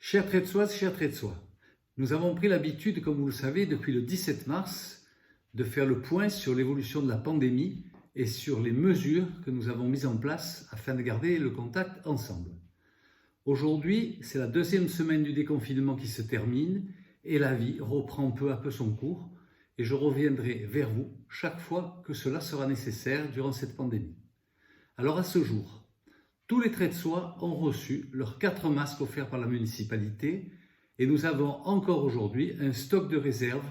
Chers Tretsoises, chers Tretsois, nous avons pris l'habitude, comme vous le savez, depuis le 17 mars, de faire le point sur l'évolution de la pandémie et sur les mesures que nous avons mises en place afin de garder le contact ensemble. Aujourd'hui, c'est la deuxième semaine du déconfinement qui se termine et la vie reprend peu à peu son cours et je reviendrai vers vous chaque fois que cela sera nécessaire durant cette pandémie. Alors à ce jour, tous les Tretsois ont reçu leurs 4 masques offerts par la municipalité et nous avons encore aujourd'hui un stock de réserve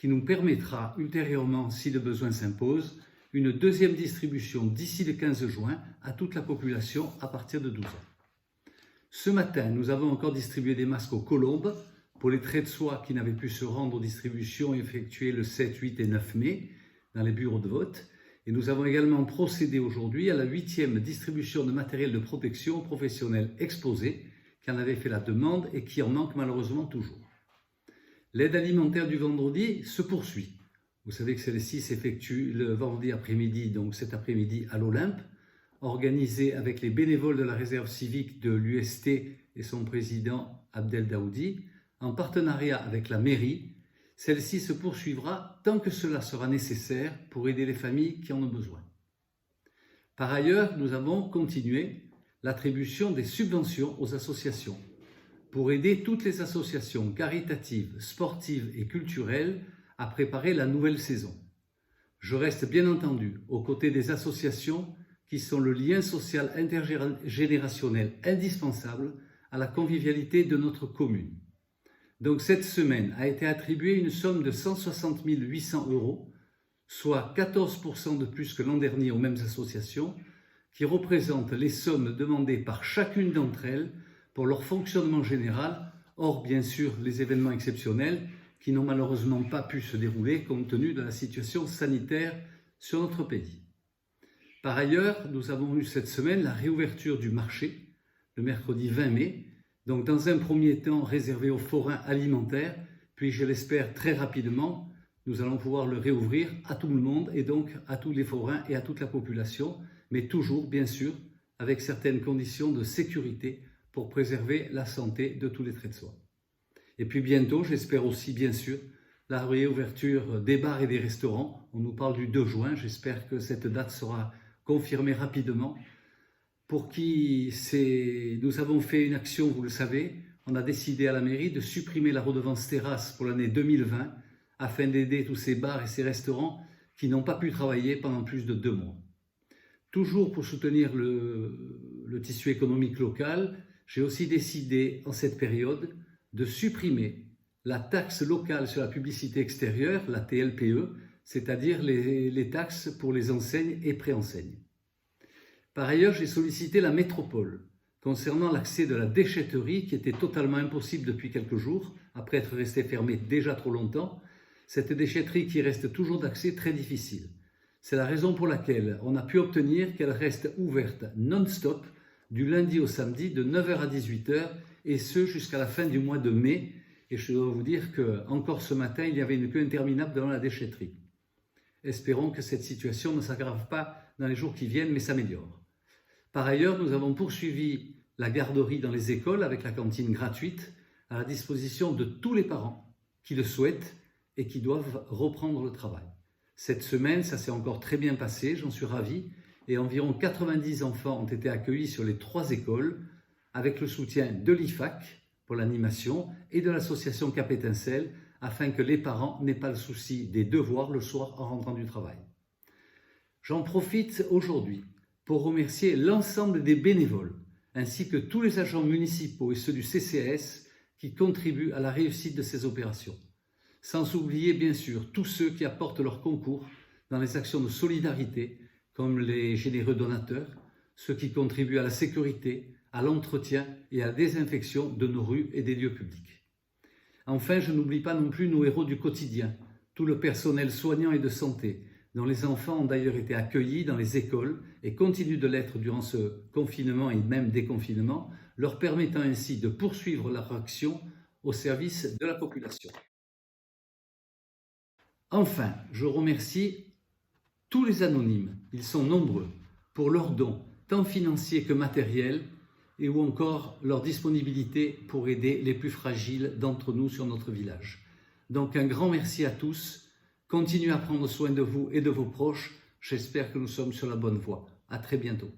qui nous permettra ultérieurement, si le besoin s'impose, une deuxième distribution d'ici le 15 juin à toute la population à partir de 12 ans. Ce matin, nous avons encore distribué des masques aux colombes pour les Tretsois qui n'avaient pu se rendre aux distributions effectuées le 7, 8 et 9 mai dans les bureaux de vote. Et nous avons également procédé aujourd'hui à la 8e distribution de matériel de protection aux professionnels exposés qui en avaient fait la demande et qui en manquent malheureusement toujours. L'aide alimentaire du vendredi se poursuit. Vous savez que celle-ci s'effectue le vendredi après-midi, donc cet après-midi à l'Olympe, organisée avec les bénévoles de la réserve civique de l'UST et son président Abdel Daoudi, en partenariat avec la mairie. Celle-ci se poursuivra tant que cela sera nécessaire pour aider les familles qui en ont besoin. Par ailleurs, nous avons continué l'attribution des subventions aux associations pour aider toutes les associations caritatives, sportives et culturelles à préparer la nouvelle saison. Je reste bien entendu aux côtés des associations qui sont le lien social intergénérationnel indispensable à la convivialité de notre commune. Donc cette semaine a été attribuée une somme de 160 800 €, soit 14% de plus que l'an dernier aux mêmes associations, qui représentent les sommes demandées par chacune d'entre elles pour leur fonctionnement général, hors bien sûr les événements exceptionnels qui n'ont malheureusement pas pu se dérouler compte tenu de la situation sanitaire sur notre pays. Par ailleurs, nous avons eu cette semaine la réouverture du marché, le mercredi 20 mai, donc dans un premier temps réservé aux forains alimentaires, puis je l'espère très rapidement, nous allons pouvoir le réouvrir à tout le monde et donc à tous les forains et à toute la population, mais toujours bien sûr avec certaines conditions de sécurité pour préserver la santé de tous les Tretsois. Et puis bientôt, j'espère aussi bien sûr, la réouverture des bars et des restaurants. On nous parle du 2 juin, j'espère que cette date sera confirmée rapidement. Pour qui nous avons fait une action, vous le savez, on a décidé à la mairie de supprimer la redevance terrasse pour l'année 2020 afin d'aider tous ces bars et ces restaurants qui n'ont pas pu travailler pendant plus de 2 mois. Toujours pour soutenir le tissu économique local, j'ai aussi décidé en cette période de supprimer la taxe locale sur la publicité extérieure, la TLPE, c'est-à-dire les taxes pour les enseignes et préenseignes. Par ailleurs, j'ai sollicité la métropole concernant l'accès de la déchetterie qui était totalement impossible depuis quelques jours, après être restée fermée déjà trop longtemps. Cette déchetterie qui reste toujours d'accès très difficile. C'est la raison pour laquelle on a pu obtenir qu'elle reste ouverte non-stop du lundi au samedi de 9 h à 18 h et ce jusqu'à la fin du mois de mai. Et je dois vous dire qu'encore ce matin, il y avait une queue interminable devant la déchetterie. Espérons que cette situation ne s'aggrave pas dans les jours qui viennent, mais s'améliore. Par ailleurs, nous avons poursuivi la garderie dans les écoles avec la cantine gratuite à la disposition de tous les parents qui le souhaitent et qui doivent reprendre le travail. Cette semaine, ça s'est encore très bien passé, j'en suis ravi, et environ 90 enfants ont été accueillis sur les 3 écoles avec le soutien de l'IFAC pour l'animation et de l'association Cap Étincelle afin que les parents n'aient pas le souci des devoirs le soir en rentrant du travail. J'en profite aujourd'hui pour remercier l'ensemble des bénévoles, ainsi que tous les agents municipaux et ceux du CCAS qui contribuent à la réussite de ces opérations. Sans oublier bien sûr tous ceux qui apportent leur concours dans les actions de solidarité, comme les généreux donateurs, ceux qui contribuent à la sécurité, à l'entretien et à la désinfection de nos rues et des lieux publics. Enfin, je n'oublie pas non plus nos héros du quotidien, tout le personnel soignant et de santé, dont les enfants ont d'ailleurs été accueillis dans les écoles et continuent de l'être durant ce confinement et même déconfinement, leur permettant ainsi de poursuivre leur action au service de la population. Enfin, je remercie tous les anonymes, ils sont nombreux, pour leurs dons, tant financiers que matériels, et ou encore leur disponibilité pour aider les plus fragiles d'entre nous sur notre village. Donc un grand merci à tous. Continuez à prendre soin de vous et de vos proches. J'espère que nous sommes sur la bonne voie. À très bientôt.